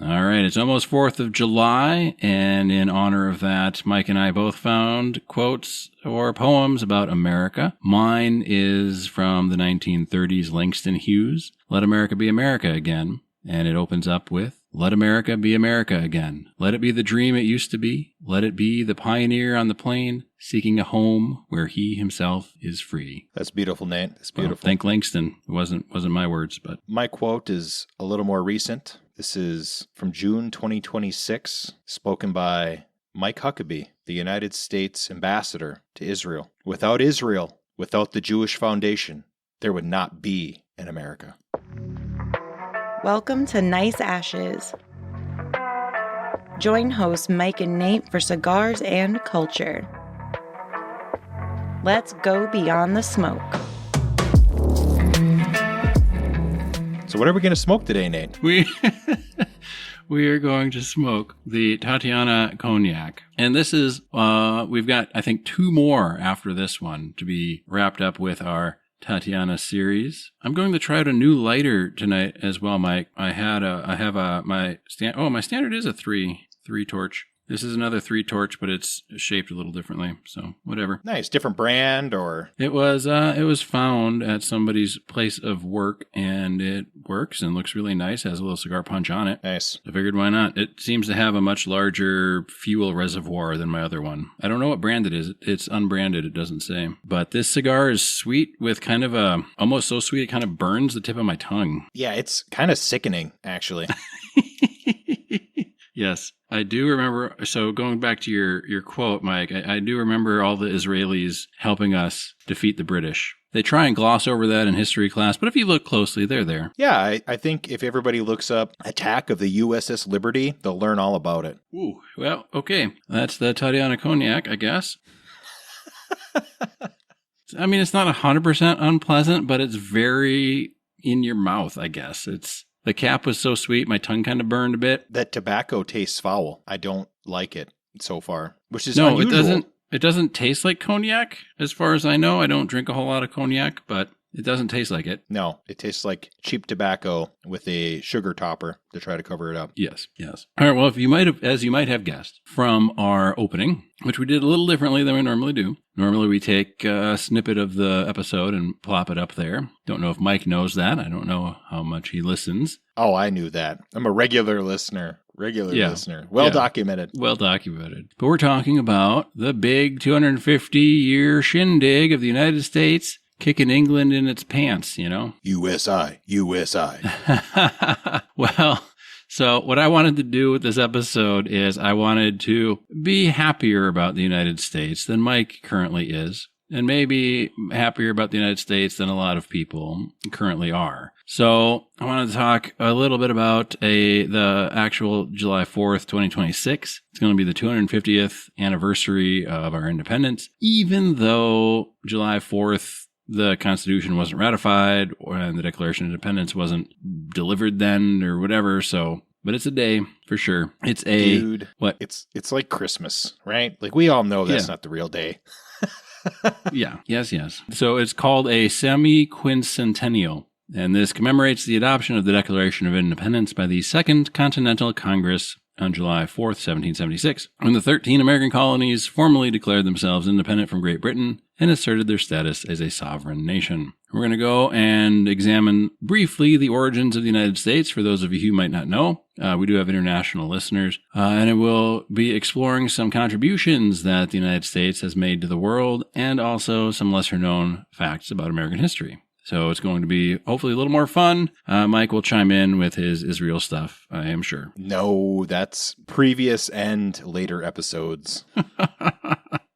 All right, it's almost 4th of July, and in honor of that, Mike and I both found quotes or poems about America. Mine is from the 1930s Langston Hughes, Let America Be America Again, and it opens up with, Let America be America again. Let it be the dream it used to be. Let it be the pioneer on the plain, seeking a home where he himself is free. That's beautiful, Nate. That's beautiful. Well, thank Langston. It wasn't my words, but my quote is a little more recent. This is from June 2026, spoken by Mike Huckabee, the United States ambassador to Israel. Without Israel, without the Jewish foundation, there would not be an America. Welcome to Nice Ashes. Join hosts Mike and Nate for cigars and culture. Let's go beyond the smoke. So what are we going to smoke today, Nate? We are going to smoke the Tatiana Cognac. And this is, we've got, I think, 2 more after this one to be wrapped up with our Tatiana series. I'm going to try out a new lighter tonight as well, Mike. my standard is a 3 torch. This is another 3 torch, but it's shaped a little differently, so whatever. Nice, different brand or? It was found at somebody's place of work, and it works and looks really nice. Has a little cigar punch on it. Nice. I figured why not? It seems to have a much larger fuel reservoir than my other one. I don't know what brand it is. It's unbranded. It doesn't say. But this cigar is sweet with kind of almost so sweet it kind of burns the tip of my tongue. Yeah, it's kind of sickening, actually. Yes, I do remember. So going back to your quote, Mike, I do remember all the Israelis helping us defeat the British. They try and gloss over that in history class, but if you look closely, they're there. Yeah, I think if everybody looks up Attack of the USS Liberty, they'll learn all about it. Ooh, well, okay. That's the Tatiana Cognac, I guess. I mean, it's not 100% unpleasant, but it's very in your mouth, I guess. The cap was so sweet, my tongue kind of burned a bit. That tobacco tastes foul. I don't like it so far, which is unusual. No, it doesn't. It doesn't taste like cognac, as far as I know. I don't drink a whole lot of cognac, but it doesn't taste like it. No, it tastes like cheap tobacco with a sugar topper to try to cover it up. Yes. All right, well, as you might have guessed from our opening, which we did a little differently than we normally do. Normally we take a snippet of the episode and plop it up there. Don't know if Mike knows that. I don't know how much he listens. Oh, I knew that. I'm a regular listener. Listener. Well documented. Well documented. But we're talking about the big 250-year shindig of the United States kicking England in its pants, you know? USI. Well, so what I wanted to do with this episode is I wanted to be happier about the United States than Mike currently is, and maybe happier about the United States than a lot of people currently are. So I wanted to talk a little bit about the actual July 4th, 2026. It's going to be the 250th anniversary of our independence, even though July 4th, the Constitution wasn't ratified and the Declaration of Independence wasn't delivered then or whatever. But it's a day for sure. It's a dude. What? It's like Christmas, right? Like we all know that's not the real day. Yeah. Yes. So it's called a semi-quincentennial. And this commemorates the adoption of the Declaration of Independence by the Second Continental Congress on July 4th, 1776, when the 13 American colonies formally declared themselves independent from Great Britain and asserted their status as a sovereign nation. We're going to go and examine briefly the origins of the United States for those of you who might not know. We do have international listeners, and it will be exploring some contributions that the United States has made to the world and also some lesser-known facts about American history. So it's going to be hopefully a little more fun. Mike will chime in with his Israel stuff, I am sure. No, that's previous and later episodes.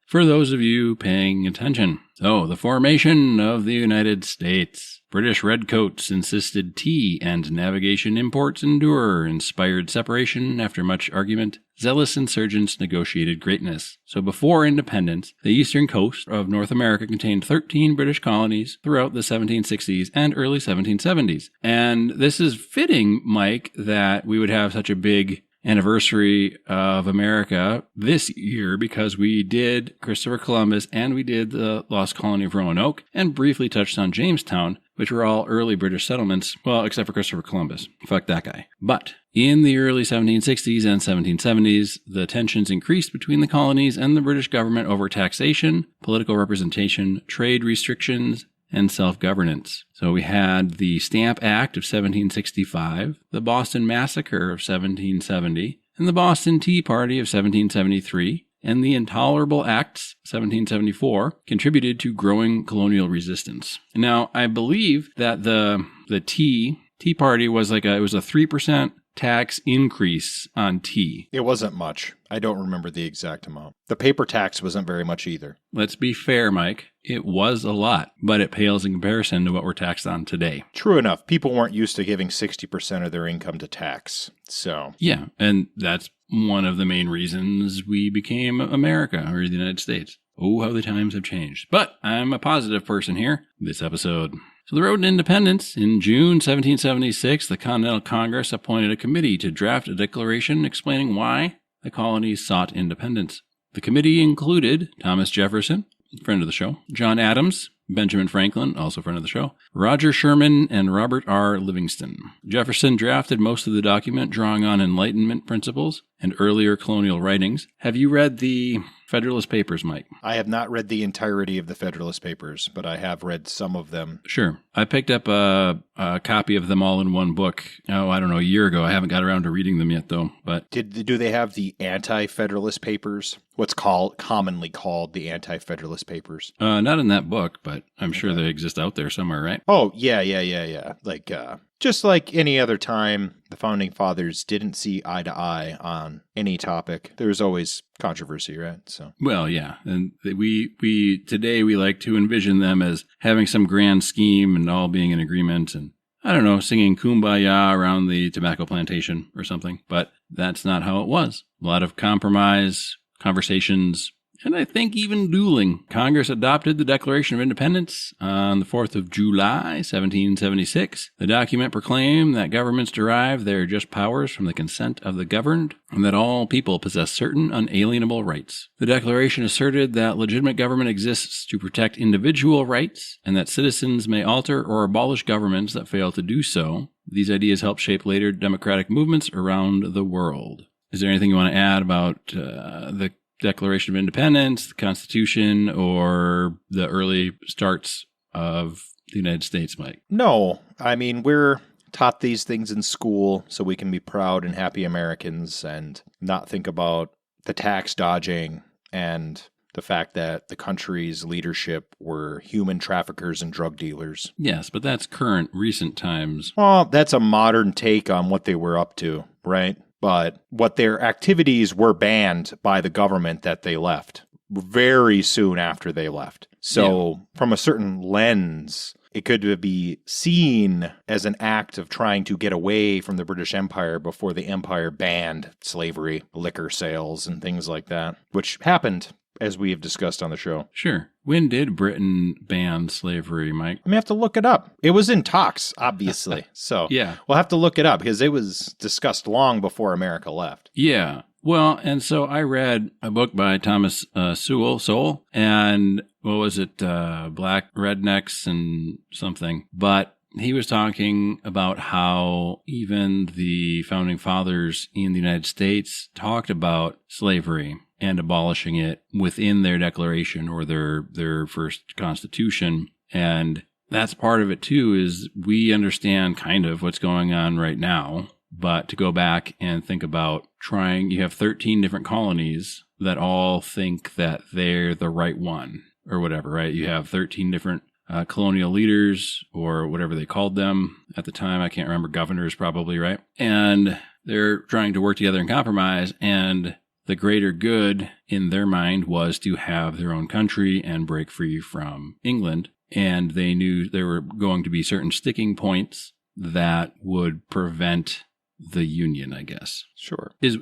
For those of you paying attention. So, the formation of the United States. British redcoats insisted tea and navigation imports endure, inspired separation after much argument. Zealous insurgents negotiated greatness. So before independence, the eastern coast of North America contained 13 British colonies throughout the 1760s and early 1770s. And this is fitting, Mike, that we would have such a big anniversary of America this year because we did Christopher Columbus and we did the Lost Colony of Roanoke and briefly touched on Jamestown, which were all early British settlements, well, except for Christopher Columbus. Fuck that guy. But in the early 1760s and 1770s, the tensions increased between the colonies and the British government over taxation, political representation, trade restrictions, and self-governance. So we had the Stamp Act of 1765, the Boston Massacre of 1770, and the Boston Tea Party of 1773, and the Intolerable Acts 1774 contributed to growing colonial resistance. Now, I believe that the Tea Party was it was a 3% tax increase on tea. It wasn't much. I don't remember the exact amount. The paper tax wasn't very much either. Let's be fair, Mike. It was a lot, but it pales in comparison to what we're taxed on today. True enough. People weren't used to giving 60% of their income to tax. So. Yeah, and that's one of the main reasons we became America, or the United States. Oh, how the times have changed. But I'm a positive person here this episode. So the road to independence, in June 1776, the Continental Congress appointed a committee to draft a declaration explaining why the colonies sought independence. The committee included Thomas Jefferson, friend of the show, John Adams, Benjamin Franklin, also friend of the show, Roger Sherman, and Robert R. Livingston. Jefferson drafted most of the document, drawing on Enlightenment principles and earlier colonial writings. Have you read the Federalist Papers, Mike? I have not read the entirety of the Federalist Papers, but I have read some of them. Sure. I picked up a copy of them all in one book, a year ago. I haven't got around to reading them yet, though. But do they have the Anti-Federalist Papers? What's commonly called the Anti-Federalist Papers? Not in that book, but I'm sure they exist out there somewhere, right? Oh, yeah. Like, just like any other time, the Founding Fathers didn't see eye to eye on any topic. There's always controversy, right? So. Well, yeah. And we today we like to envision them as having some grand scheme and all being in agreement and, I don't know, singing Kumbaya around the tobacco plantation or something. But that's not how it was. A lot of compromise, conversations, and I think even dueling. Congress adopted the Declaration of Independence on the 4th of July, 1776. The document proclaimed that governments derive their just powers from the consent of the governed, and that all people possess certain unalienable rights. The Declaration asserted that legitimate government exists to protect individual rights, and that citizens may alter or abolish governments that fail to do so. These ideas helped shape later democratic movements around the world. Is there anything you want to add about the Declaration of Independence, the Constitution, or the early starts of the United States, Mike? No. I mean, we're taught these things in school so we can be proud and happy Americans and not think about the tax dodging and the fact that the country's leadership were human traffickers and drug dealers. Yes, but that's current, recent times. Well, that's a modern take on what they were up to, right? But what their activities were banned by the government that they left very soon after they left. So from a certain lens, it could be seen as an act of trying to get away from the British Empire before the empire banned slavery, liquor sales, and things like that, which happened, as we have discussed on the show. Sure. When did Britain ban slavery, Mike? I have to look it up. It was in talks, obviously. So yeah, we'll have to look it up because it was discussed long before America left. Yeah. Well, and so I read a book by Thomas Sowell, and what was it? Black Rednecks and something. But he was talking about how even the founding fathers in the United States talked about slavery and abolishing it within their declaration or their first constitution. And that's part of it too, is we understand kind of what's going on right now, but to go back and think about you have 13 different colonies that all think that they're the right one or whatever, right? You have 13 different colonial leaders or whatever they called them at the time. I can't remember, governors probably, right? And they're trying to work together and compromise, and the greater good in their mind was to have their own country and break free from England. And they knew there were going to be certain sticking points that would prevent the Union, I guess. Sure. Is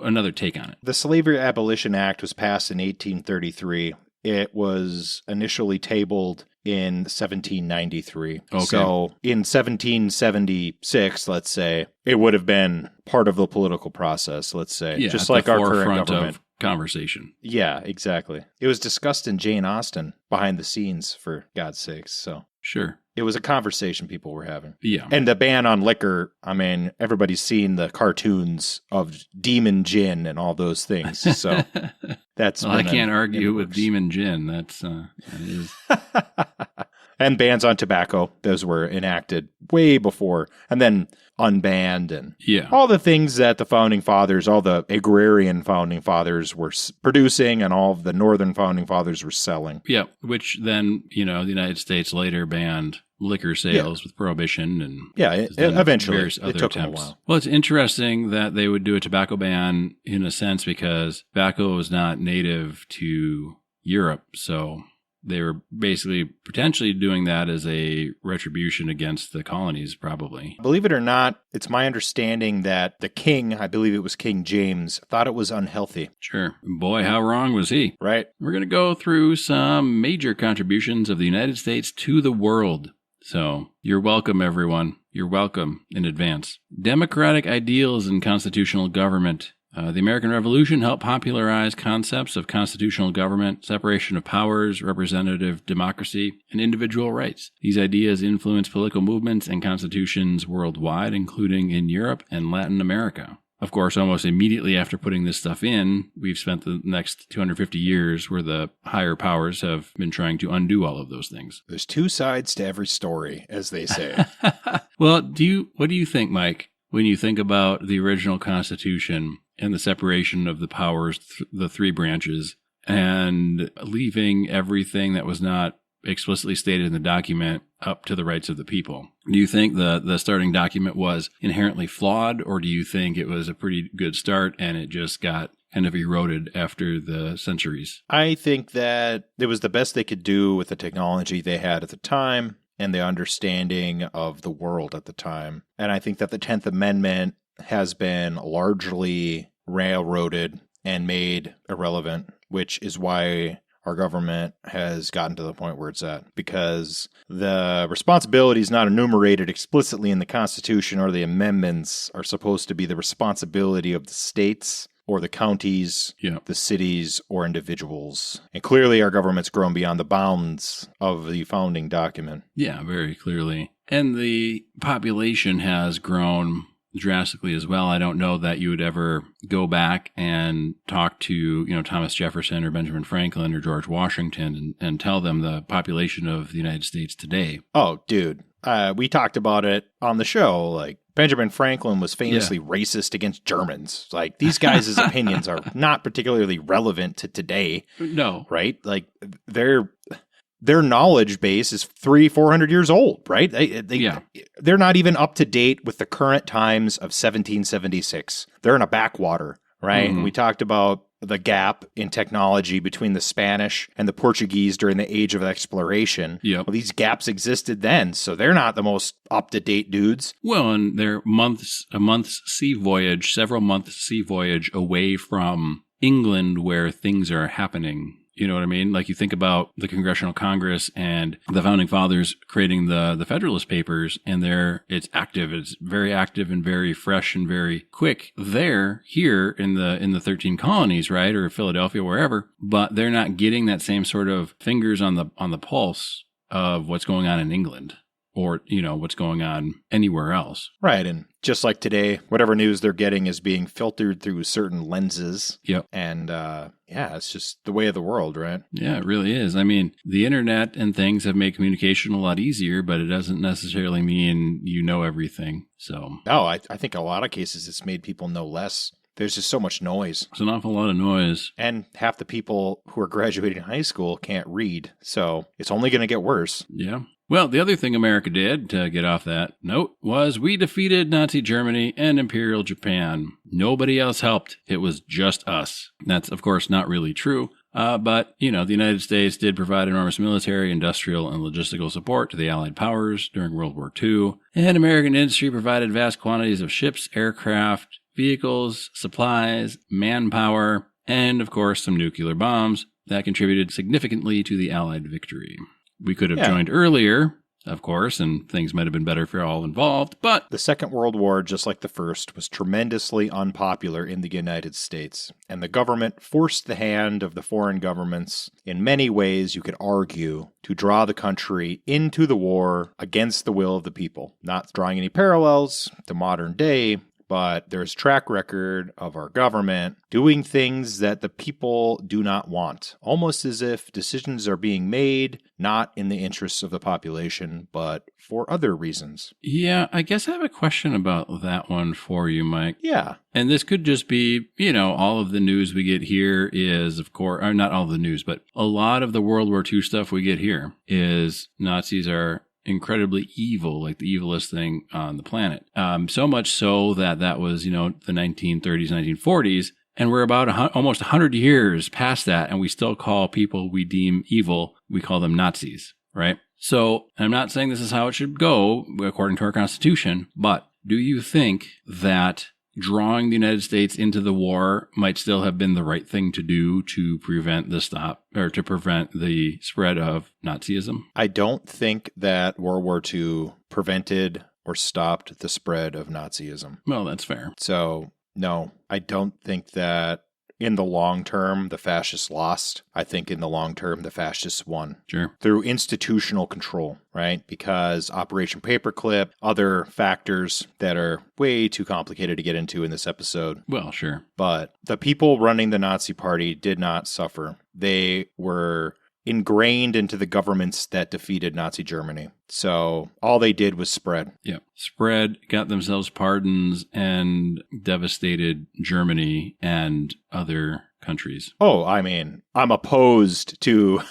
another take on it. The Slavery Abolition Act was passed in 1833. It was initially tabled in 1793. Okay. So in 1776, let's say, it would have been part of the political process, let's say. Yeah, just at like the our current forefront government. of conversation. Yeah, exactly. It was discussed in Jane Austen behind the scenes, for God's sakes. So Sure. it was a conversation people were having. Yeah. And the ban on liquor, I mean, everybody's seen the cartoons of Demon Gin and all those things. So that's Well, I been can't in argue the with works. Demon Gin. That is. And bans on tobacco, those were enacted way before, and then unbanned, and Yeah. all the things that the founding fathers, all the agrarian founding fathers were producing, and all of the northern founding fathers were selling. Yeah. Which then, the United States later banned liquor sales with prohibition and Yeah, then eventually. various It other took them a attempts. while. Well, it's interesting that they would do a tobacco ban in a sense because tobacco was not native to Europe. So they were basically potentially doing that as a retribution against the colonies, probably. Believe it or not, it's my understanding that the king, I believe it was King James, thought it was unhealthy, Sure. Boy, how wrong was he? right? We're going to go through some major contributions of the United States to the world. So you're welcome, everyone. You're welcome in advance. Democratic ideals in constitutional government. The American Revolution helped popularize concepts of constitutional government, separation of powers, representative democracy, and individual rights. These ideas influenced political movements and constitutions worldwide, including in Europe and Latin America. Of course, almost immediately after putting this stuff in, we've spent the next 250 years where the higher powers have been trying to undo all of those things. There's two sides to every story, as they say. Well, what do you think, Mike, when you think about the original Constitution and the separation of the powers, the three branches, and leaving everything that was not explicitly stated in the document up to the rights of the people? Do you think the starting document was inherently flawed, or do you think it was a pretty good start and it just got kind of eroded after the centuries? I think that it was the best they could do with the technology they had at the time and the understanding of the world at the time. And I think that the 10th Amendment has been largely railroaded and made irrelevant, which is why our government has gotten to the point where it's at, because the responsibilities not enumerated explicitly in the Constitution or the amendments are supposed to be the responsibility of the states or the counties, the cities, or individuals. And clearly our government's grown beyond the bounds of the founding document. Yeah, very clearly. And the population has grown drastically as well. I don't know that you would ever go back and talk to, Thomas Jefferson or Benjamin Franklin or George Washington and tell them the population of the United States today. Oh, dude. We talked about it on the show. Like, Benjamin Franklin was famously racist against Germans. Like, these guys' opinions are not particularly relevant to today. No. Right? Like, their knowledge base is 300-400 years old, right? They're not even up to date with the current times of 1776. They're in a backwater, right? Mm-hmm. We talked about the gap in technology between the Spanish and the Portuguese during the age of exploration. Yep. Well, these gaps existed then, so they're not the most up-to-date dudes. Well, and they're several months sea voyage away from England where things are happening. You know what I mean? Like, you think about the Congressional Congress and the Founding Fathers creating the Federalist Papers, and it's active. It's very active and very fresh and very quick. They're here in the 13 colonies, right? Or Philadelphia, wherever, but they're not getting that same sort of fingers on the pulse of what's going on in England or, what's going on anywhere else. Right. And just like today, whatever news they're getting is being filtered through certain lenses. Yep. And it's just the way of the world, right? Yeah, it really is. I mean, the internet and things have made communication a lot easier, but it doesn't necessarily mean you know everything. So, I think in a lot of cases it's made people know less. There's just so much noise. There's an awful lot of noise. And half the people who are graduating high school can't read. So it's only going to get worse. Yeah. Well, the other thing America did, to get off that note, was we defeated Nazi Germany and Imperial Japan. Nobody else helped. It was just us. That's, of course, not really true. But, the United States did provide enormous military, industrial, and logistical support to the Allied powers during World War II. And American industry provided vast quantities of ships, aircraft, vehicles, supplies, manpower, and, of course, some nuclear bombs that contributed significantly to the Allied victory. We could have joined earlier, of course, and things might have been better for all involved, but the Second World War, just like the First, was tremendously unpopular in the United States, and the government forced the hand of the foreign governments, in many ways you could argue, to draw the country into the war against the will of the people. Not drawing any parallels to modern day, but there's track record of our government doing things that the people do not want, almost as if decisions are being made not in the interests of the population, but for other reasons. Yeah, I guess I have a question about that one for you, Mike. Yeah. And this could just be, all of the news we get here is, of course, or not all of the news, but a lot of the World War II stuff we get here is Nazis are incredibly evil, like the evilest thing on the planet. So much so that was, the 1930s, 1940s, and we're about almost 100 years past that, and we still call people we deem evil, we call them Nazis, right? So I'm not saying this is how it should go according to our Constitution, but do you think that drawing the United States into the war might still have been the right thing to do to prevent the spread of Nazism? I don't think that World War II prevented or stopped the spread of Nazism. Well, that's fair. So, no, I don't think that in the long term, the fascists lost. I think in the long term, the fascists won. Sure. Through institutional control, right? Because Operation Paperclip, other factors that are way too complicated to get into in this episode. Well, sure. But the people running the Nazi Party did not suffer. They were ingrained into the governments that defeated Nazi Germany. So all they did was spread. Yeah. Spread, got themselves pardons, and devastated Germany and other countries. Oh, I mean, I'm opposed to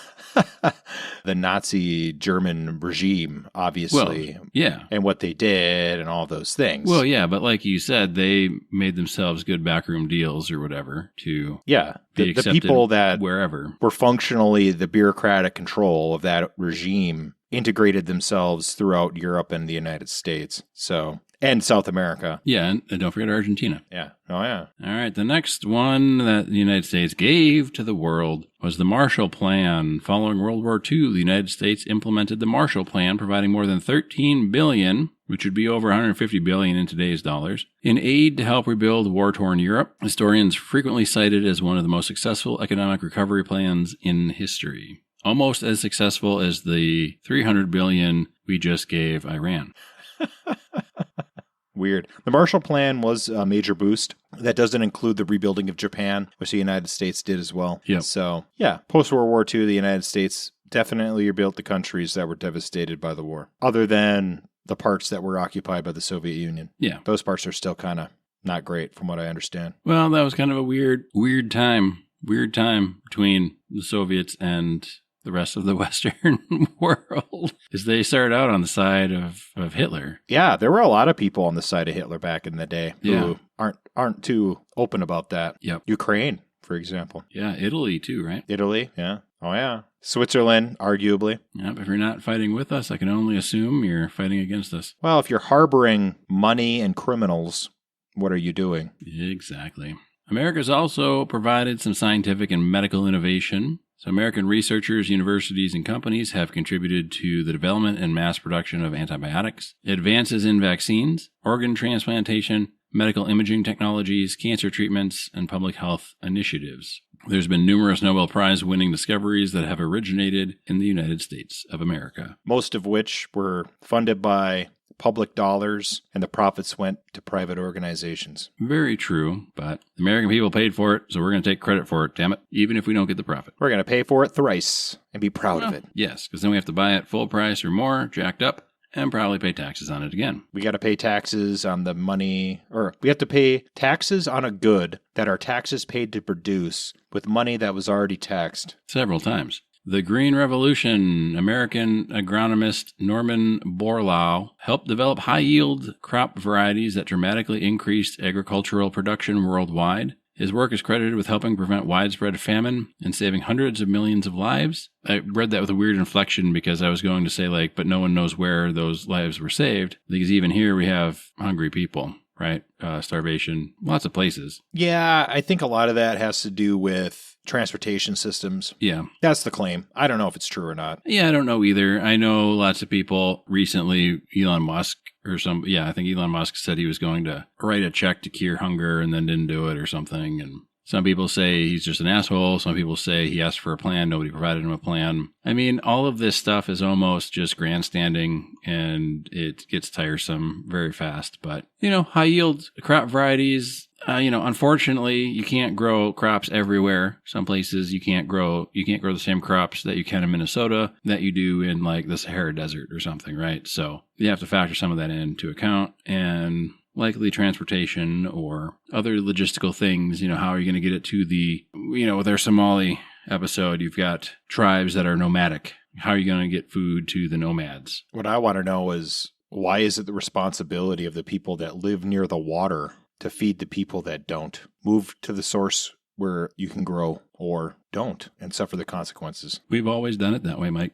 the Nazi German regime, obviously. Well, yeah. And what they did and all those things. Well, yeah, but like you said, they made themselves good backroom deals or whatever to be accepted the people that wherever were functionally the bureaucratic control of that regime integrated themselves throughout Europe and the United States. So, and South America. Yeah, and don't forget Argentina. Yeah. Oh, yeah. All right, the next one that the United States gave to the world was the Marshall Plan. Following World War II, the United States implemented the Marshall Plan, providing more than $13 billion, which would be over $150 billion in today's dollars, in aid to help rebuild war-torn Europe. Historians frequently cite it as one of the most successful economic recovery plans in history. Almost as successful as the $300 billion we just gave Iran. Weird. The Marshall Plan was a major boost. That doesn't include the rebuilding of Japan, which the United States did as well. Yep. So, yeah, post-World War II, the United States definitely rebuilt the countries that were devastated by the war, other than the parts that were occupied by the Soviet Union. Yeah. Those parts are still kind of not great, from what I understand. Well, that was kind of a weird time between the Soviets and the rest of the Western world, as they started out on the side of Hitler. Yeah, there were a lot of people on the side of Hitler back in the day who aren't too open about that. Yep. Ukraine, for example. Yeah, Italy too, right? Italy, yeah. Oh, yeah. Switzerland, arguably. Yep, if you're not fighting with us, I can only assume you're fighting against us. Well, if you're harboring money and criminals, what are you doing? Exactly. America's also provided some scientific and medical innovation. So American researchers, universities, and companies have contributed to the development and mass production of antibiotics, advances in vaccines, organ transplantation, medical imaging technologies, cancer treatments, and public health initiatives. There's been numerous Nobel Prize-winning discoveries that have originated in the United States of America. Most of which were funded by public dollars, and the profits went to private organizations. Very true, but the American people paid for it, so we're going to take credit for it, damn it, even if we don't get the profit. We're going to pay for it thrice and be proud of it. Yes, because then we have to buy it full price or more, jacked up, and probably pay taxes on it again. We got to pay taxes on the money, or we have to pay taxes on a good that our taxes paid to produce with money that was already taxed. Several times. The Green Revolution. American agronomist Norman Borlaug helped develop high-yield crop varieties that dramatically increased agricultural production worldwide. His work is credited with helping prevent widespread famine and saving hundreds of millions of lives. I read that with a weird inflection because I was going to say, but no one knows where those lives were saved. Because even here we have hungry people, right? Starvation, lots of places. Yeah, I think a lot of that has to do with transportation systems. Yeah. That's the claim. I don't know if it's true or not. Yeah, I don't know either. I know lots of people recently, Elon Musk I think Elon Musk said he was going to write a check to cure hunger and then didn't do it or something. And some people say he's just an asshole. Some people say he asked for a plan. Nobody provided him a plan. I mean, all of this stuff is almost just grandstanding, and it gets tiresome very fast. But, high yield crop varieties, unfortunately, you can't grow crops everywhere. Some places you can't grow the same crops that you can in Minnesota that you do in like the Sahara Desert or something, right? So you have to factor some of that into account, and likely transportation or other logistical things. How are you going to get it to with our Somali episode, you've got tribes that are nomadic. How are you going to get food to the nomads? What I want to know is, why is it the responsibility of the people that live near the water to feed the people that don't? Move to the source where you can grow, or don't and suffer the consequences. We've always done it that way, Mike.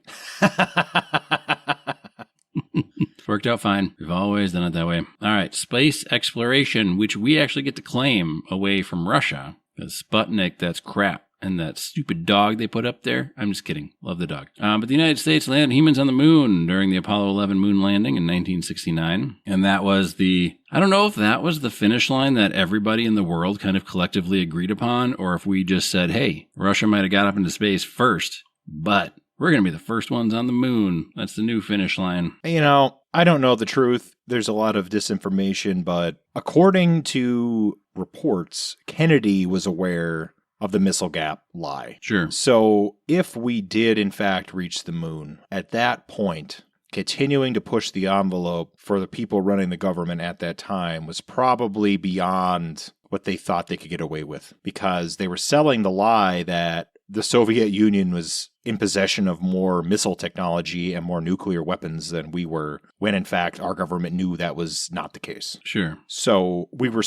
It's worked out fine. We've always done it that way. All right, space exploration, which we actually get to claim away from Russia. Because Sputnik, that's crap. And that stupid dog they put up there. I'm just kidding. Love the dog. But the United States landed humans on the moon during the Apollo 11 moon landing in 1969. And that was I don't know if that was the finish line that everybody in the world kind of collectively agreed upon, or if we just said, hey, Russia might have got up into space first, but we're going to be the first ones on the moon. That's the new finish line. I don't know the truth. There's a lot of disinformation, but according to reports, Kennedy was aware of the missile gap lie. Sure. So if we did, in fact, reach the moon, at that point, continuing to push the envelope for the people running the government at that time was probably beyond what they thought they could get away with, because they were selling the lie that the Soviet Union was in possession of more missile technology and more nuclear weapons than we were, when in fact our government knew that was not the case. Sure. So we were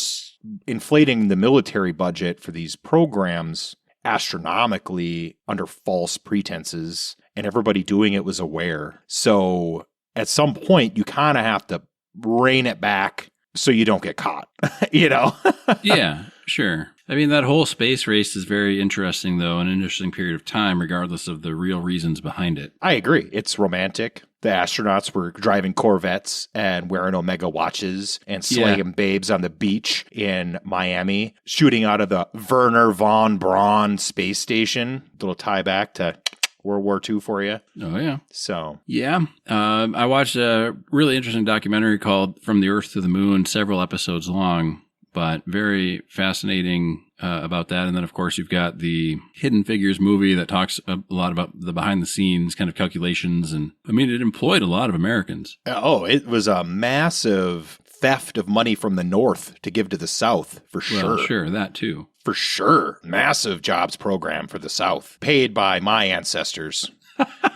inflating the military budget for these programs astronomically under false pretenses, and everybody doing it was aware. So at some point, you kind of have to rein it back so you don't get caught, Yeah, sure. I mean, that whole space race is very interesting, though, an interesting period of time, regardless of the real reasons behind it. I agree. It's romantic. The astronauts were driving Corvettes and wearing Omega watches and slaying babes on the beach in Miami, shooting out of the Werner von Braun space station. Little tie back to World War II for you. Oh, yeah. So. Yeah. I watched a really interesting documentary called From the Earth to the Moon, several episodes long, but very fascinating about that. And then, of course, you've got the Hidden Figures movie that talks a lot about the behind-the-scenes kind of calculations. And, I mean, it employed a lot of Americans. Oh, it was a massive theft of money from the North to give to the South, for sure. Well, sure, that too. For sure. Massive jobs program for the South, paid by my ancestors.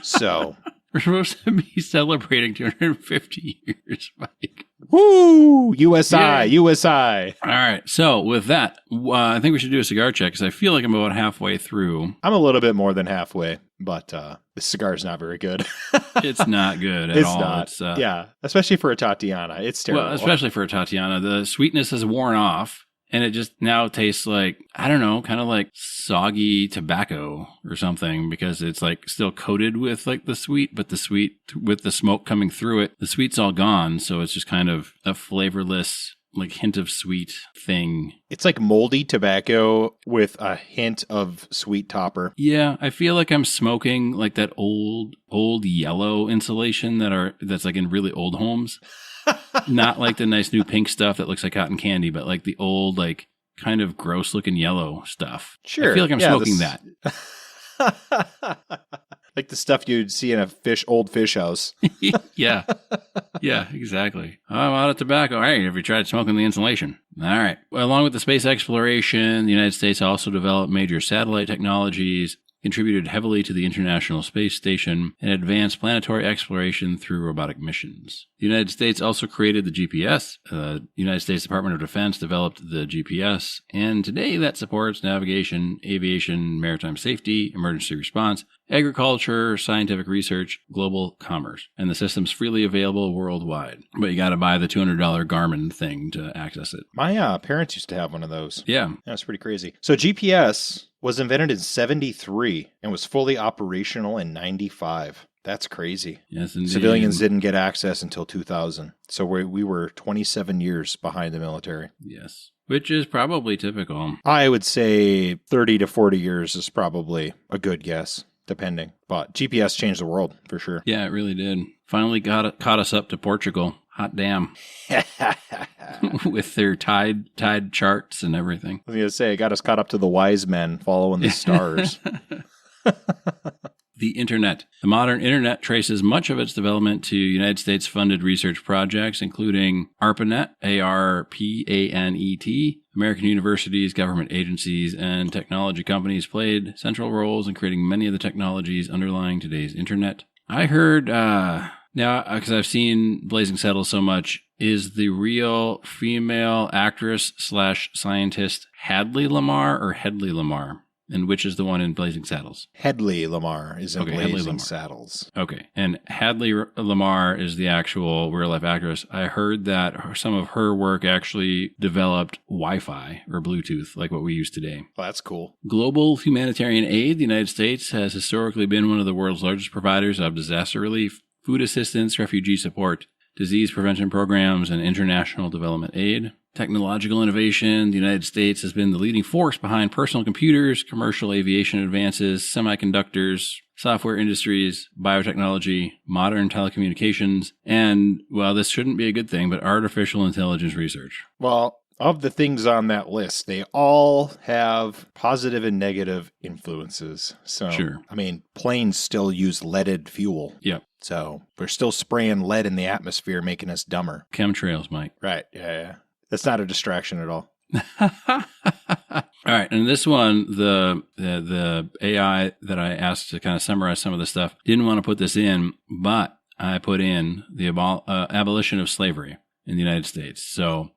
So. We're supposed to be celebrating 250 years, Mike. Woo! USI, USI. All right. So with that, I think we should do a cigar check because I feel like I'm about halfway through. I'm a little bit more than halfway, but the cigar is not very good. It's not good at all. It's not. Yeah, especially for a Tatiana. It's terrible. Well, especially for a Tatiana. The sweetness has worn off. And it just now tastes like, I don't know, kind of like soggy tobacco or something, because it's like still coated with like the sweet, but the sweet with the smoke coming through it, the sweet's all gone. So it's just kind of a flavorless, like hint of sweet thing. It's like moldy tobacco with a hint of sweet topper. Yeah, I feel like I'm smoking like that old yellow insulation that's like in really old homes. Not like the nice new pink stuff that looks like cotton candy, but like the old, like kind of gross looking yellow stuff. Sure. I feel like I'm smoking that. Like the stuff you'd see in a old fish house. Yeah. Yeah, exactly. Oh, I'm out of tobacco. All right. Have you tried smoking the insulation? All right. Well, along with the space exploration, the United States also developed major satellite technologies, contributed heavily to the International Space Station, and advanced planetary exploration through robotic missions. The United States also created the GPS. The United States Department of Defense developed the GPS, and today that supports navigation, aviation, maritime safety, emergency response, agriculture, scientific research, global commerce. And the system's freely available worldwide. But you got to buy the $200 Garmin thing to access it. My parents used to have one of those. Yeah. That's pretty crazy. So GPS was invented in 1973 and was fully operational in 1995. That's crazy. Yes, indeed. Civilians didn't get access until 2000. So we were 27 years behind the military. Yes. Which is probably typical. I would say 30 to 40 years is probably a good guess, depending. But GPS changed the world, for sure. Yeah, it really did. Finally caught us up to Portugal. Hot damn. With their tide charts and everything. I was going to say, it got us caught up to the wise men following the stars. The Internet. The modern Internet traces much of its development to United States-funded research projects, including ARPANET, ARPANET. American universities, government agencies, and technology companies played central roles in creating many of the technologies underlying today's Internet. I heard, now, because I've seen Blazing Saddles so much, is the real female actress/scientist Hadley Lamar or Hedley Lamar? And which is the one in Blazing Saddles? Hedley Lamar is in Blazing Saddles. Okay. And Hadley Lamar is the actual real-life actress. I heard that some of her work actually developed Wi-Fi or Bluetooth, like what we use today. Well, that's cool. Global humanitarian aid. The United States has historically been one of the world's largest providers of disaster relief, food assistance, refugee support, disease prevention programs, and international development aid. Technological innovation. The United States has been the leading force behind personal computers, commercial aviation advances, semiconductors, software industries, biotechnology, modern telecommunications, and, well, this shouldn't be a good thing, but artificial intelligence research. Well, of the things on that list, they all have positive and negative influences. So, sure. I mean, planes still use leaded fuel. Yep. So we're still spraying lead in the atmosphere, making us dumber. Chemtrails, Mike. Right. Yeah. That's not a distraction at all. All right. And this one, the AI that I asked to kind of summarize some of the stuff, didn't want to put this in, but I put in the abolition of slavery in the United States. So,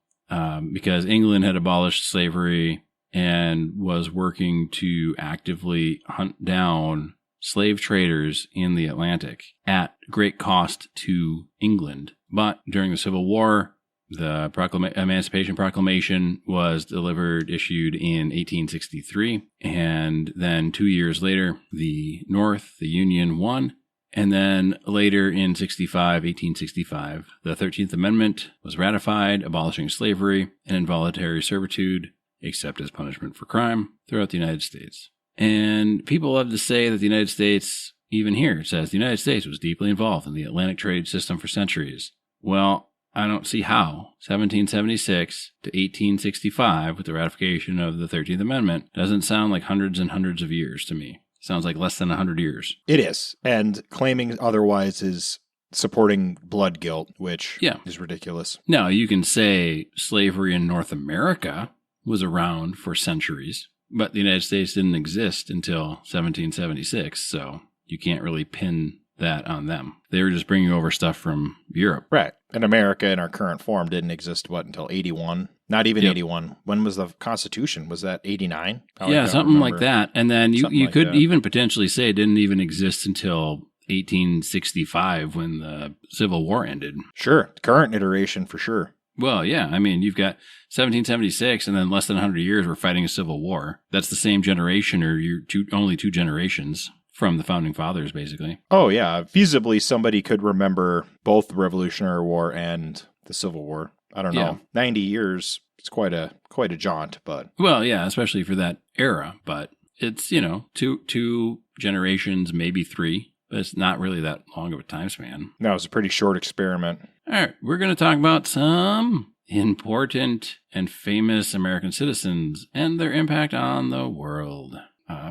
because England had abolished slavery and was working to actively hunt down slave traders in the Atlantic at great cost to England. But during the Civil War, the Emancipation Proclamation was issued in 1863. And then 2 years later, the North, the Union, won. And then later in 1865, the 13th Amendment was ratified, abolishing slavery and involuntary servitude, except as punishment for crime, throughout the United States. And people love to say that the United States, even here, it says the United States was deeply involved in the Atlantic trade system for centuries. Well, I don't see how 1776 to 1865, with the ratification of the 13th Amendment, doesn't sound like hundreds and hundreds of years to me. Sounds like less than 100 years. It is. And claiming otherwise is supporting blood guilt, which is ridiculous. Now, you can say slavery in North America was around for centuries, but the United States didn't exist until 1776, so you can't really pin that on them. They were just bringing over stuff from Europe. Right. And America in our current form didn't exist, until 81? Not even 81. When was the Constitution? Was that 89? Yeah, something like that. And then you could even potentially say it didn't even exist until 1865 when the Civil War ended. Sure. Current iteration for sure. Well, yeah. I mean, you've got 1776 and then less than 100 years we're fighting a civil war. That's the same generation, or only two generations from the Founding Fathers, basically. Oh, yeah. Feasibly, somebody could remember both the Revolutionary War and the Civil War. I don't know. Yeah. 90 years, it's quite a jaunt, but... Well, yeah, especially for that era. But it's, two generations, maybe three. But it's not really that long of a time span. No, it was a pretty short experiment. All right, we're going to talk about some important and famous American citizens and their impact on the world.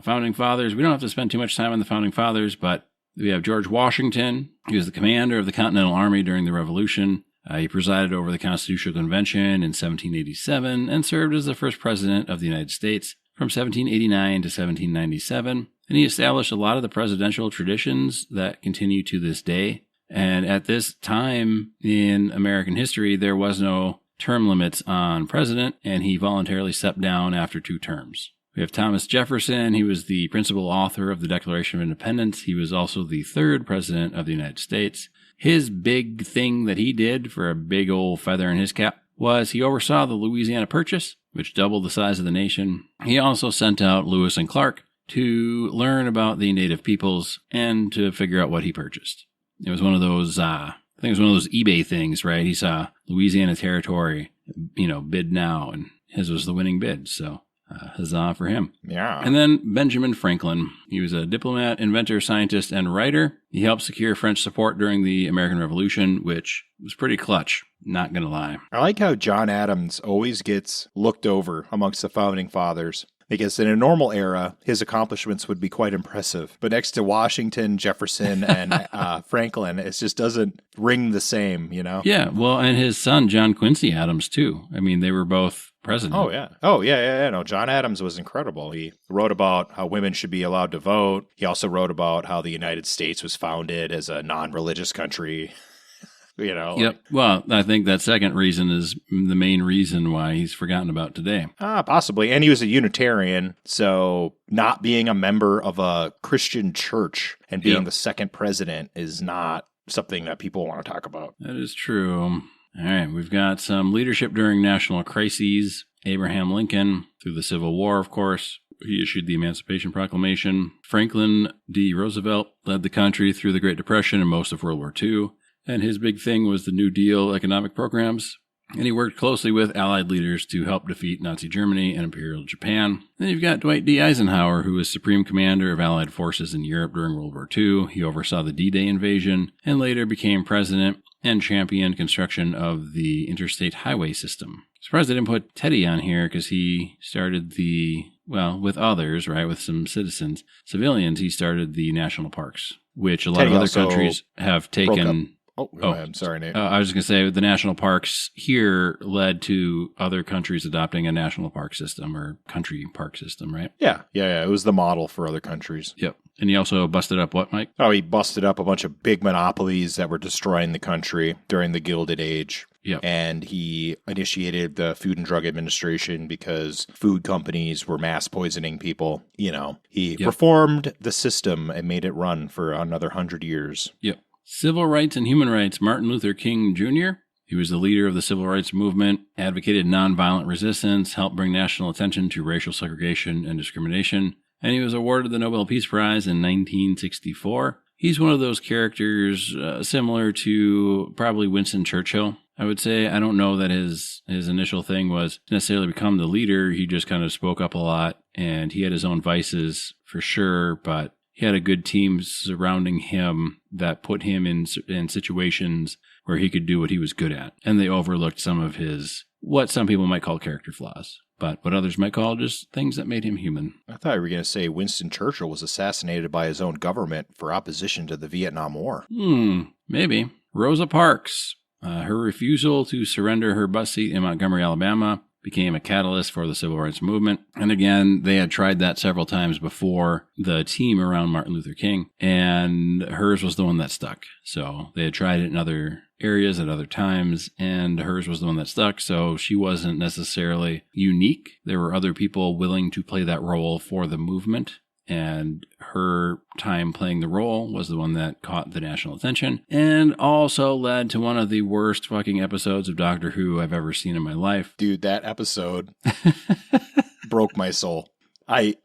Founding Fathers, we don't have to spend too much time on the Founding Fathers, but we have George Washington. He was the commander of the Continental Army during the Revolution. He presided over the Constitutional Convention in 1787 and served as the first president of the United States from 1789 to 1797. And he established a lot of the presidential traditions that continue to this day. And at this time in American history, there was no term limits on president, and he voluntarily stepped down after 2 terms, We have Thomas Jefferson. He was the principal author of the Declaration of Independence. He was also the third president of the United States. His big thing that he did for a big old feather in his cap was he oversaw the Louisiana Purchase, which doubled the size of the nation. He also sent out Lewis and Clark to learn about the native peoples and to figure out what he purchased. It was one of those, I think it was one of those eBay things, right? He saw Louisiana Territory, bid now, and his was the winning bid. So huzzah for him. Yeah. And then Benjamin Franklin. He was a diplomat, inventor, scientist, and writer. He helped secure French support during the American Revolution, which was pretty clutch, not going to lie. I like how John Adams always gets looked over amongst the founding fathers. Because in a normal era, his accomplishments would be quite impressive. But next to Washington, Jefferson, and Franklin, it just doesn't ring the same, Yeah, well, and his son, John Quincy Adams, too. I mean, they were both president. Oh, yeah. No, John Adams was incredible. He wrote about how women should be allowed to vote. He also wrote about how the United States was founded as a non-religious country. Yep. Well, I think that second reason is the main reason why he's forgotten about today. Possibly. And he was a Unitarian, so not being a member of a Christian church and being the second president is not something that people want to talk about. That is true. All right, we've got some leadership during national crises. Abraham Lincoln, through the Civil War, of course. He issued the Emancipation Proclamation. Franklin D. Roosevelt led the country through the Great Depression and most of World War II. And his big thing was the New Deal economic programs. And he worked closely with Allied leaders to help defeat Nazi Germany and Imperial Japan. Then you've got Dwight D. Eisenhower, who was Supreme Commander of Allied forces in Europe during World War II. He oversaw the D-Day invasion and later became president and championed construction of the interstate highway system. Surprised I didn't put Teddy on here because he started with others, right, with some civilians, he started the national parks, which a lot of other countries have taken. I'm sorry, Nate. I was just going to say the national parks here led to other countries adopting a national park system or country park system, right? Yeah. It was the model for other countries. Yep. And he also busted up what, Mike? Oh, he busted up a bunch of big monopolies that were destroying the country during the Gilded Age. Yep. And he initiated the Food and Drug Administration because food companies were mass poisoning people. He reformed the system and made it run for another 100 years. Yep. Civil rights and human rights, Martin Luther King Jr. He was the leader of the civil rights movement, advocated nonviolent resistance, helped bring national attention to racial segregation and discrimination, and he was awarded the Nobel Peace Prize in 1964. He's one of those characters similar to probably Winston Churchill, I would say. I don't know that his initial thing was necessarily become the leader. He just kind of spoke up a lot, and he had his own vices for sure, but he had a good team surrounding him that put him in situations where he could do what he was good at. And they overlooked some of his, what some people might call character flaws, but what others might call just things that made him human. I thought you were going to say Winston Churchill was assassinated by his own government for opposition to the Vietnam War. Maybe. Rosa Parks, her refusal to surrender her bus seat in Montgomery, Alabama, became a catalyst for the civil rights movement. And again, they had tried that several times before, the team around Martin Luther King, and hers was the one that stuck. So they had tried it in other areas at other times, and hers was the one that stuck. So she wasn't necessarily unique. There were other people willing to play that role for the movement. And her time playing the role was the one that caught the national attention and also led to one of the worst fucking episodes of Doctor Who I've ever seen in my life. Dude, that episode broke my soul. I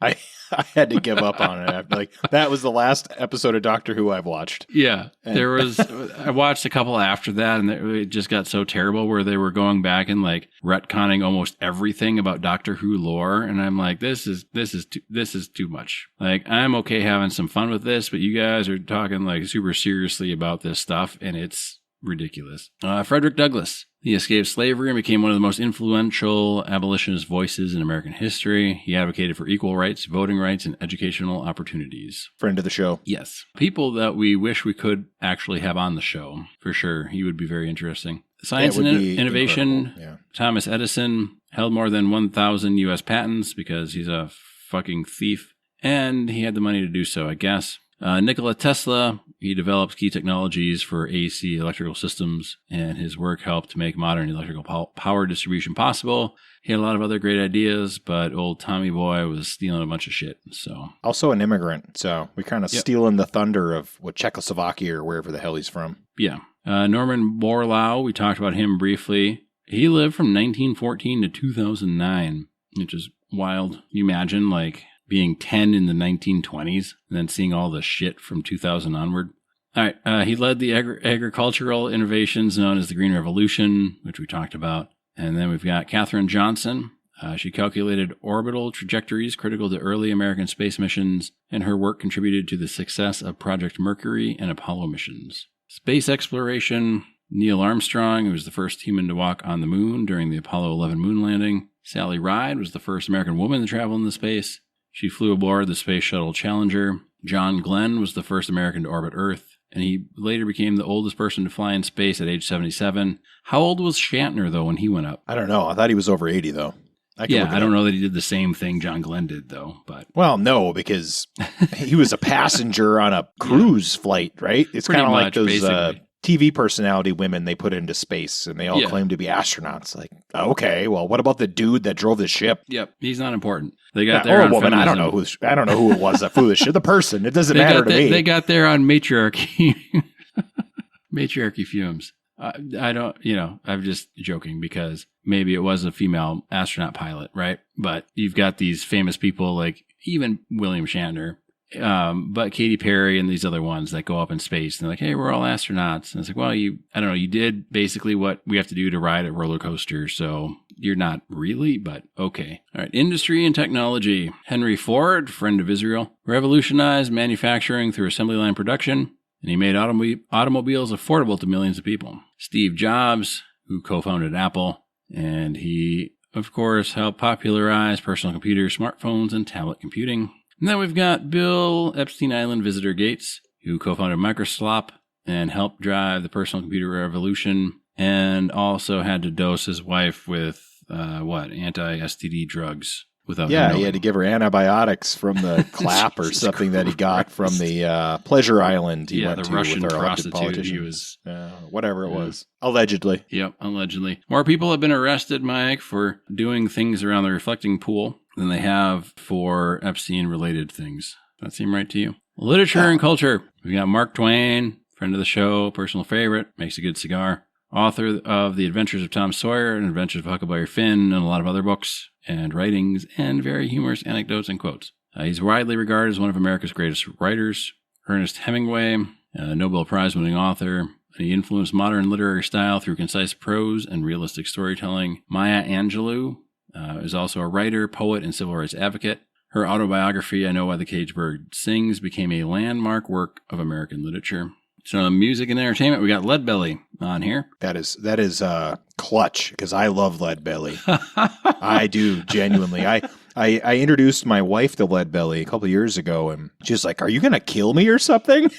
had to give up on it. That was the last episode of Doctor Who I've watched. Yeah, I watched a couple after that, and it just got so terrible where they were going back and retconning almost everything about Doctor Who lore, and I'm like, this is too much. I'm okay having some fun with this, but you guys are talking super seriously about this stuff, and it's ridiculous. Frederick Douglass. He escaped slavery and became one of the most influential abolitionist voices in American history. He advocated for equal rights, voting rights, and educational opportunities. Friend of the show. Yes. People that we wish we could actually have on the show, for sure. He would be very interesting. Science and innovation. Yeah. Thomas Edison held more than 1,000 U.S. patents because he's a fucking thief. And he had the money to do so, I guess. Nikola Tesla, he developed key technologies for AC electrical systems, and his work helped to make modern electrical power distribution possible. He had a lot of other great ideas, but old Tommy Boy was stealing a bunch of shit. So also an immigrant, so we kind of stealing the thunder of what Czechoslovakia or wherever the hell he's from. Yeah. Norman Borlaug, we talked about him briefly. He lived from 1914 to 2009, which is wild. You imagine, like, being 10 in the 1920s and then seeing all the shit from 2000 onward. All right. He led the agricultural innovations known as the Green Revolution, which we talked about. And then we've got Katherine Johnson. She calculated orbital trajectories critical to early American space missions, and her work contributed to the success of Project Mercury and Apollo missions. Space exploration. Neil Armstrong, who was the first human to walk on the moon during the Apollo 11 moon landing. Sally Ride was the first American woman to travel into space. She flew aboard the Space Shuttle Challenger. John Glenn was the first American to orbit Earth, and he later became the oldest person to fly in space at age 77. How old was Shatner, though, when he went up? I don't know. I thought he was over 80, though. I don't know that he did the same thing John Glenn did, though. But well, no, because he was a passenger on a cruise flight, right? It's kind of like those TV personality women they put into space, and they all claim to be astronauts. Like, okay, well, what about the dude that drove the ship? Yep, he's not important. They got there on woman. feminism. I don't know who it was that flew the ship. The person. It doesn't matter to me. They got there on matriarchy. Matriarchy fumes. I don't, I'm just joking because maybe it was a female astronaut pilot, right? But you've got these famous people like even William Shatner. But Katy Perry and these other ones that go up in space, and they're like, hey, we're all astronauts. And it's like, well, you did basically what we have to do to ride a roller coaster. So you're not really, but okay. All right. Industry and technology. Henry Ford, friend of Israel, revolutionized manufacturing through assembly line production, and he made automobiles affordable to millions of people. Steve Jobs, who co-founded Apple, and he, of course, helped popularize personal computers, smartphones, and tablet computing. And then we've got Bill Epstein Island Visitor Gates, who co-founded Microsoft and helped drive the personal computer revolution, and also had to dose his wife with, anti-STD drugs. Without he had to give her antibiotics from the clap or something that he got from the pleasure island he went the to Russian with our prostitute. He was, whatever it was. Allegedly. Yep, allegedly. More people have been arrested, Mike, for doing things around the reflecting pool than they have for Epstein-related things. Does that seem right to you? Literature and culture. We got Mark Twain, friend of the show, personal favorite, makes a good cigar. Author of The Adventures of Tom Sawyer and Adventures of Huckabee Finn and a lot of other books and writings and very humorous anecdotes and quotes. He's widely regarded as one of America's greatest writers. Ernest Hemingway, a Nobel Prize-winning author, and he influenced modern literary style through concise prose and realistic storytelling. Maya Angelou is also a writer, poet, and civil rights advocate. Her autobiography, I Know Why the Caged Bird Sings, became a landmark work of American literature. So music and entertainment, we got Leadbelly on here. That is clutch, because I love Leadbelly. I do, genuinely. I introduced my wife to Leadbelly a couple of years ago, and she was like, are you going to kill me or something?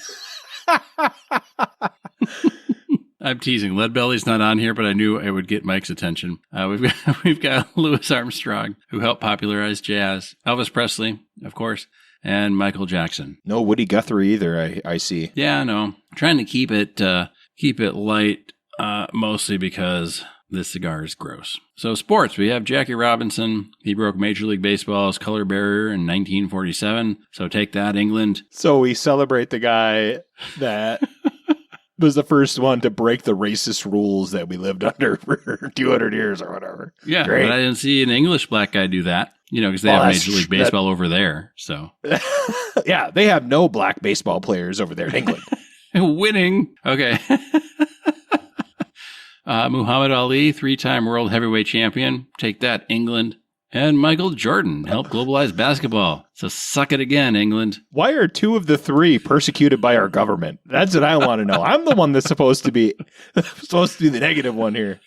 I'm teasing. Leadbelly's not on here, but I knew it would get Mike's attention. We've got Louis Armstrong, who helped popularize jazz. Elvis Presley, of course. And Michael Jackson. No Woody Guthrie either, I see. Yeah, no. Trying to keep it light, mostly because this cigar is gross. So sports, we have Jackie Robinson. He broke Major League Baseball's color barrier in 1947. So take that, England. So we celebrate the guy that was the first one to break the racist rules that we lived under for 200 years or whatever. Yeah, great. But I didn't see an English black guy do that. Because they have Major League Baseball over there. So yeah, they have no black baseball players over there in England. Winning. Okay. Muhammad Ali, 3-time world heavyweight champion. Take that, England. And Michael Jordan helped globalize basketball. So suck it again, England. Why are 2 of the 3 persecuted by our government? That's what I want to know. I'm the one that's supposed to be the negative one here.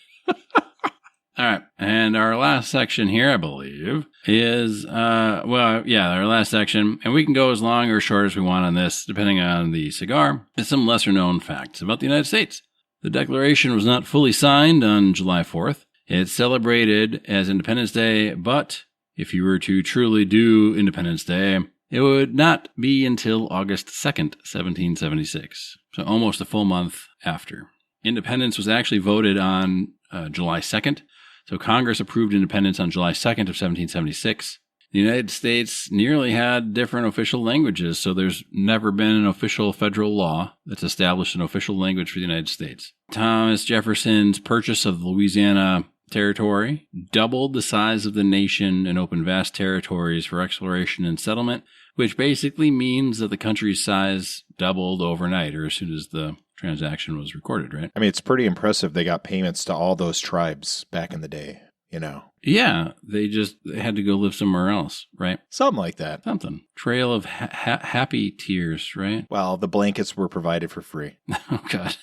All right. And our last section here, I believe, is, our last section. And we can go as long or short as we want on this, depending on the cigar. It's some lesser known facts about the United States. The Declaration was not fully signed on July 4th. It's celebrated as Independence Day, but if you were to truly do Independence Day, It would not be until August 2nd, 1776, so almost a full month after. Independence was actually voted on July 2nd, so Congress approved independence on July 2nd of 1776. The United States nearly had different official languages, so there's never been an official federal law that's established an official language for the United States. Thomas Jefferson's purchase of the Louisiana Territory doubled the size of the nation and opened vast territories for exploration and settlement, which basically means that the country's size doubled overnight, or as soon as the transaction was recorded, right? I mean, it's pretty impressive they got payments to all those tribes back in the day, you know. Yeah, they had to go live somewhere else, right? Something like that. Something. Trail of happy tears, right? Well, the blankets were provided for free. Oh, God.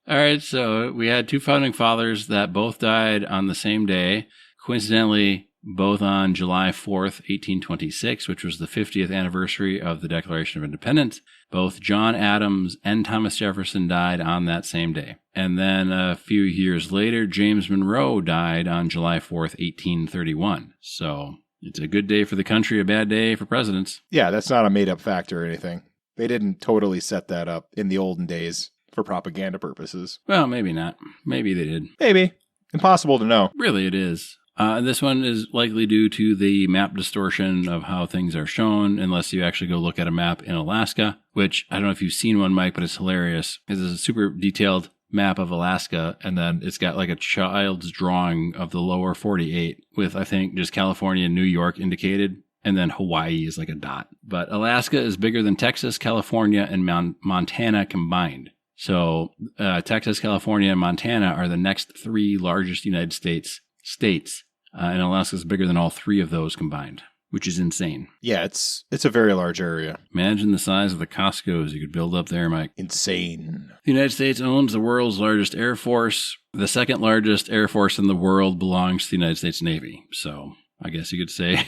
All right, so we had two founding fathers that both died on the same day, coincidentally, both on July 4th, 1826, which was the 50th anniversary of the Declaration of Independence. Both John Adams and Thomas Jefferson died on that same day. And then a few years later, James Monroe died on July 4th, 1831. So it's a good day for the country, a bad day for presidents. Yeah, that's not a made-up fact or anything. They didn't totally set that up in the olden days for propaganda purposes. Well, maybe not. Maybe they did. Maybe. Impossible to know. Really, it is. This one is likely due to the map distortion of how things are shown, unless you actually go look at a map in Alaska, which I don't know if you've seen one, Mike, but it's hilarious because it's a super detailed map of Alaska, and then it's got like a child's drawing of the lower 48 with, I think, just California and New York indicated, and then Hawaii is like a dot. But Alaska is bigger than Texas, California, and Montana combined. So Texas, California, and Montana are the next three largest United States, and Alaska is bigger than all three of those combined, which is insane. Yeah, it's a very large area. Imagine the size of the Costco's you could build up there, Mike. Insane. The United States owns the world's largest air force. The second largest air force in the world belongs to the United States Navy. So I guess you could say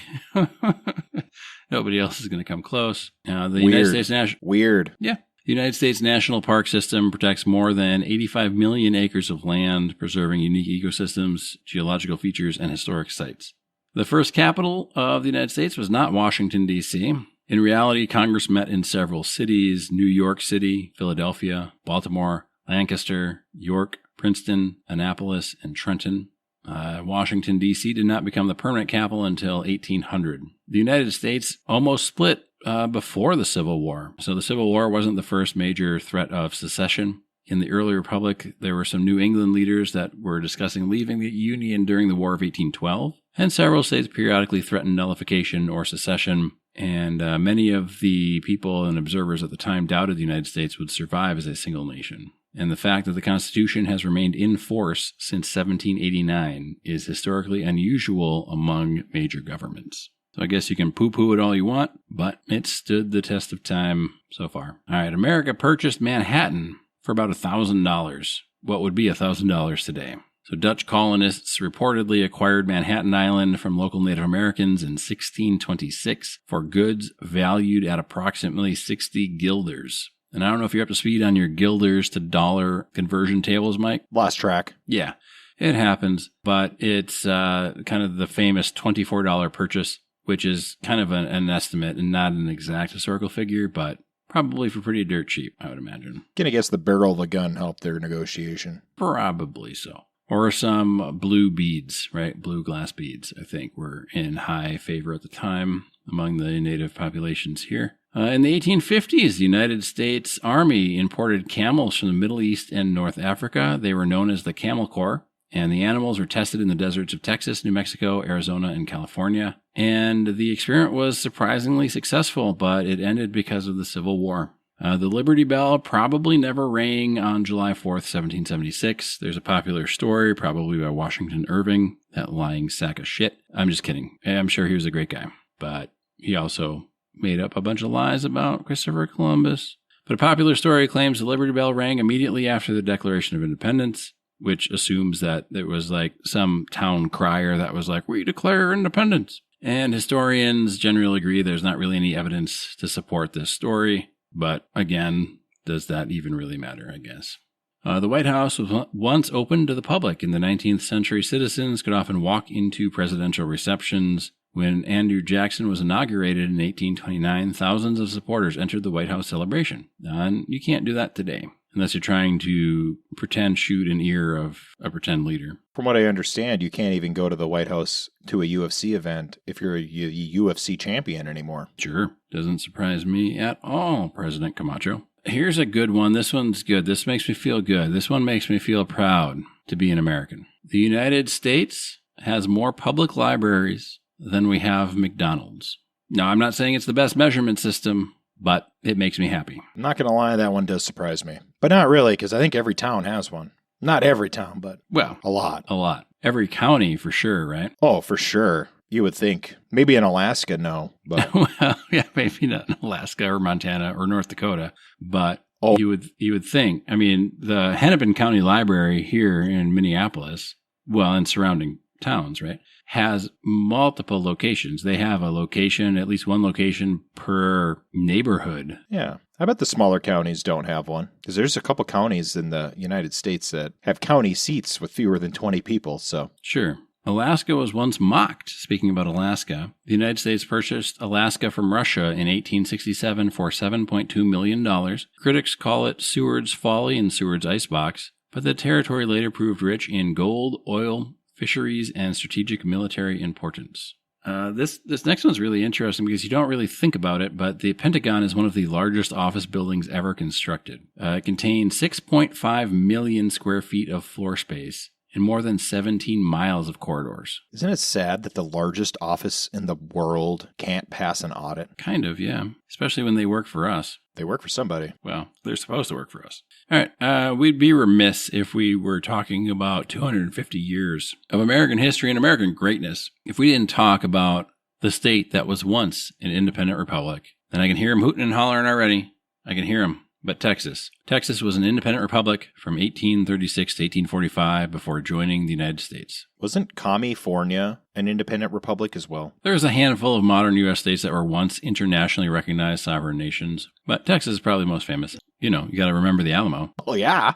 nobody else is going to come close. Weird. Yeah. The United States National Park System protects more than 85 million acres of land, preserving unique ecosystems, geological features, and historic sites. The first capital of the United States was not Washington, D.C. In reality, Congress met in several cities: New York City, Philadelphia, Baltimore, Lancaster, York, Princeton, Annapolis, and Trenton. Washington, D.C. did not become the permanent capital until 1800. The United States almost split before the Civil War. So the Civil War wasn't the first major threat of secession. In the early republic, there were some New England leaders that were discussing leaving the Union during the War of 1812, and several states periodically threatened nullification or secession, and many of the people and observers at the time doubted the United States would survive as a single nation. And the fact that the Constitution has remained in force since 1789 is historically unusual among major governments. So I guess you can poo-poo it all you want, but it stood the test of time so far. All right, America purchased Manhattan for about $1,000. What would be $1,000 today? So Dutch colonists reportedly acquired Manhattan Island from local Native Americans in 1626 for goods valued at approximately 60 guilders. And I don't know if you're up to speed on your guilders to dollar conversion tables, Mike. Lost track. Yeah, it happens, but it's kind of the famous $24 purchase, which is kind of an estimate and not an exact historical figure, but probably for pretty dirt cheap, I would imagine. Gonna guess the barrel of the gun helped their negotiation. Probably so. Or some blue beads, right? Blue glass beads, I think, were in high favor at the time among the native populations here. In the 1850s, the United States Army imported camels from the Middle East and North Africa. They were known as the Camel Corps, and the animals were tested in the deserts of Texas, New Mexico, Arizona, and California. And the experiment was surprisingly successful, but it ended because of the Civil War. The Liberty Bell probably never rang on July 4th, 1776. There's a popular story, probably by Washington Irving, that lying sack of shit. I'm just kidding. I'm sure he was a great guy, but he also made up a bunch of lies about Christopher Columbus. But a popular story claims the Liberty Bell rang immediately after the Declaration of Independence, which assumes that there was like some town crier that was like, "We declare independence." And historians generally agree there's not really any evidence to support this story. But again, does that even really matter, I guess? The White House was once open to the public. In the 19th century, citizens could often walk into presidential receptions When Andrew Jackson was inaugurated in 1829, thousands of supporters entered the White House celebration. And you can't do that today, unless you're trying to pretend shoot an ear of a pretend leader. From what I understand, you can't even go to the White House to a UFC event if you're a UFC champion anymore. Sure. Doesn't surprise me at all, President Camacho. Here's a good one. This one's good. This makes me feel good. This one makes me feel proud to be an American. The United States has more public libraries than we have McDonald's. Now, I'm not saying it's the best measurement system, but it makes me happy. I'm not going to lie, that one does surprise me. But not really, because I think every town has one. Not every town, but a lot. A lot. Every county for sure, right? Oh, for sure. You would think. Maybe in Alaska, no. But well, yeah, maybe not in Alaska or Montana or North Dakota, but you would think. I mean, the Hennepin County Library here in Minneapolis, well, and surrounding towns, right, has multiple locations. They have a location, at least one location per neighborhood. Yeah. I bet the smaller counties don't have one, because there's a couple counties in the United States that have county seats with fewer than 20 people. So sure. Alaska was once mocked. Speaking about Alaska, the United States purchased Alaska from Russia in 1867 for $7.2 million. Critics call it Seward's folly and Seward's icebox, but the territory later proved rich in gold, oil, fisheries, and strategic military importance. This next one's really interesting because you don't really think about it, but the Pentagon is one of the largest office buildings ever constructed. It contains 6.5 million square feet of floor space and more than 17 miles of corridors. Isn't it sad that the largest office in the world can't pass an audit? Kind of, yeah. Especially when they work for us. They work for somebody. Well, they're supposed to work for us. All right. We'd be remiss if we were talking about 250 years of American history and American greatness if we didn't talk about the state that was once an independent republic. And I can hear him hooting and hollering already. I can hear him. But Texas. Texas was an independent republic from 1836 to 1845 before joining the United States. Wasn't California an independent republic as well? There's a handful of modern U.S. states that were once internationally recognized sovereign nations, but Texas is probably most famous. You know, you got to remember the Alamo. Oh, yeah.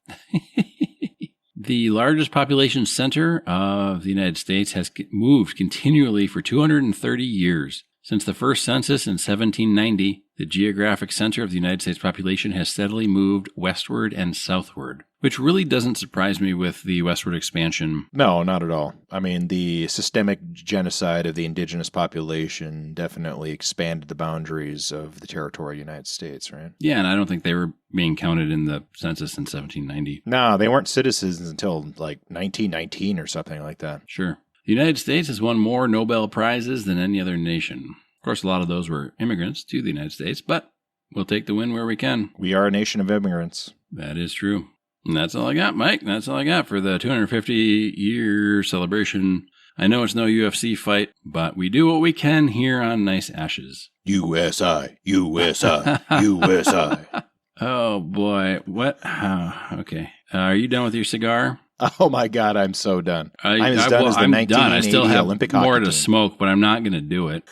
The largest population center of the United States has moved continually for 230 years. Since the first census in 1790, the geographic center of the United States population has steadily moved westward and southward, which really doesn't surprise me with the westward expansion. No, not at all. I mean, the systemic genocide of the indigenous population definitely expanded the boundaries of the territory of the United States, right? Yeah, and I don't think they were being counted in the census in 1790. No, they weren't citizens until like 1919 or something like that. Sure. The United States has won more Nobel Prizes than any other nation. Of course, a lot of those were immigrants to the United States, but we'll take the win where we can. We are a nation of immigrants. That is true. And that's all I got, Mike. That's all I got for the 250-year celebration. I know it's no UFC fight, but we do what we can here on Nice Ashes. USA, USA, USA. Oh, boy. What? Okay. Are you done with your cigar? Oh, my God, I'm so done. I'm done. I still have Olympic more to smoke, but I'm not going to do it.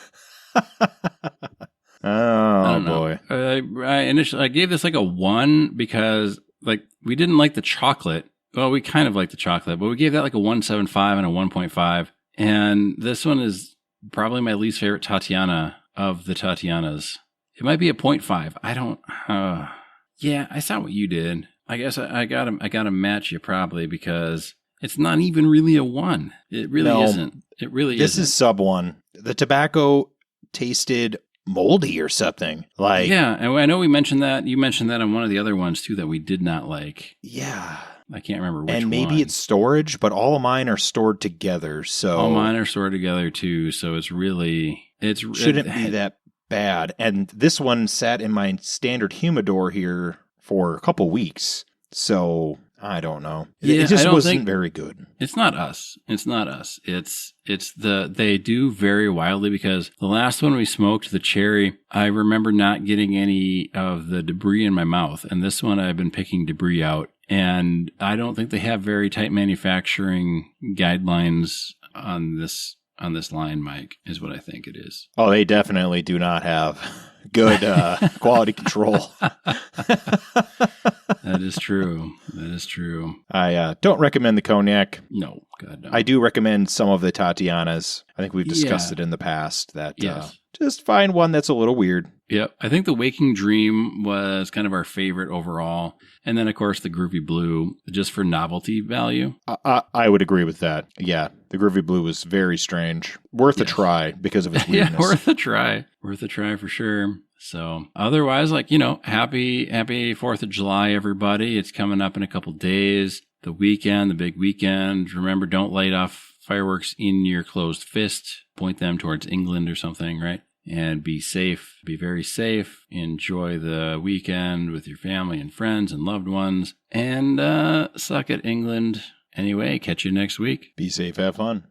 Oh, boy. I gave this like a 1 because like we didn't like the chocolate. Well, we kind of like the chocolate, but we gave that like a 1.75 and a 1.5. And this one is probably my least favorite Tatiana of the Tatianas. It might be a 0.5. I don't. Yeah, I saw what you did. I guess I got to match you probably because it's not even really a 1. It really isn't. It really isn't. This is sub 1. The tobacco tasted moldy or something. Like, yeah, and I know we mentioned that. You mentioned that on one of the other ones too that we did not like. Yeah. I can't remember which one. And maybe it's storage, but all of mine are stored together. So all mine are stored together too. So it's really shouldn't be that bad. And this one sat in my standard humidor here for a couple weeks. So I don't know. Yeah, it just wasn't very good. It's not us. It's not us. They do vary wildly because the last one we smoked, the cherry, I remember not getting any of the debris in my mouth. And this one I've been picking debris out. And I don't think they have very tight manufacturing guidelines on this line, Mike, is what I think it is. Oh, they definitely do not have good quality control. That is true. That is true. I don't recommend the cognac. No. God, no. I do recommend some of the Tatianas. I think we've discussed it in the past that just find one that's a little weird. Yep. I think the Waking Dream was kind of our favorite overall. And then, of course, the Groovy Blue, just for novelty value. I would agree with that. Yeah. The Groovy Blue was very strange. Worth a try because of its weirdness. Yeah, worth a try. Worth a try for sure. So otherwise, like, happy 4th of July, everybody. It's coming up in a couple days. The weekend, the big weekend. Remember, don't light off fireworks in your closed fist. Point them towards England or something, right? And be safe. Be very safe. Enjoy the weekend with your family and friends and loved ones. And suck at England. Anyway, catch you next week. Be safe. Have fun.